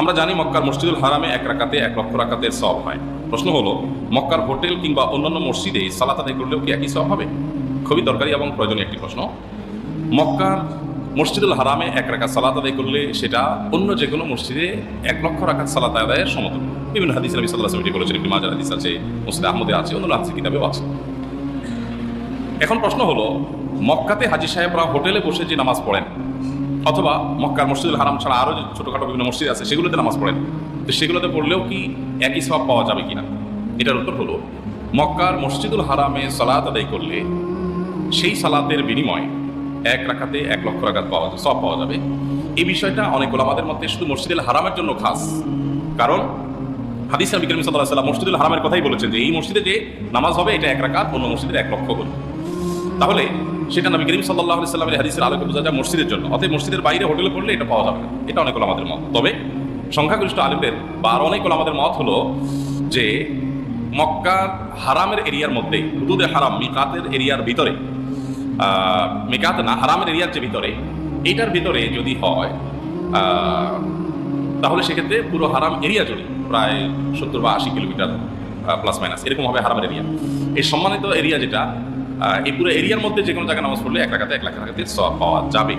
আমরা জানি মক্কার মসজিদুল হারামে 1 রাকাতে 1 লক্ষ রাকাতের সওয়াব হয়। প্রশ্ন হলো, মক্কার হোটেল কিংবা অন্যান্য মসজিদে সালাত আদায় করলেও কি একই সওয়াব হবে? খুবই দরকারি এবং প্রয়োজনীয় একটি প্রশ্ন। মক্কার মসজিদুল হারামে 1 রাকাত সালাত আদায় করলে সেটা অন্য যে কোনো মসজিদে 1 লক্ষ রাকাত সালাত আদায়ের সমতুল্য। বিভিন্ন হাদিস নবী সাল্লাল্লাহু আলাইহি ওয়াসাল্লাম এটি বলেছেন, ইবনে মাজাহ হাদিস আছে, মুসনাদ আহমদে আছে, অন্যান্য হাদিস কিতাবেও আছে। এখন প্রশ্ন হলো, মক্কাতে হাজী সাহেবরা হোটেলে বসে যে নামাজ পড়েন অথবা মক্কার মসজিদুল হারাম ছাড়া আরও যে ছোটোখাটো বিভিন্ন মসজিদ আছে সেগুলোতে নামাজ পড়েন, তো সেগুলোতে পড়লেও কি একই সওয়াব পাওয়া যাবে কিনা? এটার উত্তর হলো, মক্কার মসজিদুল হারামে সালাত আদায় করলে সেই সালাতের বিনিময়ে 1 রাকাতে 1 লক্ষ রাকাত সওয়াব পাওয়া যাবে। এই বিষয়টা অনেক ওলামাদের মধ্যে শুধু মসজিদুল হারামের জন্য খাস, কারণ হাদিস নবী করিম সাল্লাল্লাহু আলাইহি ওয়াসাল্লাম মসজিদুল হারামের কথাই বলেছেন যে এই মসজিদে যে নামাজ হবে এটা 1 রাকাত, অন্য মসজিদের 1 লক্ষ করে। তাহলে সেটা নবী করিম সাল্লাল্লাহু আলাইহি ওয়াসাল্লামের হাদিসের আলোকে বোঝা যায় মসজিদের জন্য, অতএব মসজিদের বাইরে হোটেলে পড়লে এটা পাওয়া যাবে না। এটা অনেক ওলামাদের মত। তবে সংখ্যাগরিষ্ঠ আলেমদের বা আর অনেক ওলামাদের মত হলো যে মক্কার হারামের এরিয়ার মধ্যে, হুদুদে হারাম মিকাতের এরিয়ার ভিতরে, মিকাত না হারামের এরিয়ার যে ভিতরে, এইটার ভিতরে যদি হয় তাহলে সেক্ষেত্রে পুরো হারাম এরিয়া জুড়ে প্রায় 70 বা 80 কিলোমিটার প্লাস মাইনাস এরকম হবে হারামের এরিয়া। এই সম্মানিত এরিয়া যেটা, এই পুরো এরিয়ার মধ্যে যে কোনো জায়গায় নামাজ পড়লে 1 রাকাতে 1 লাখ রাকাতের সওয়াব পাওয়া যাবে।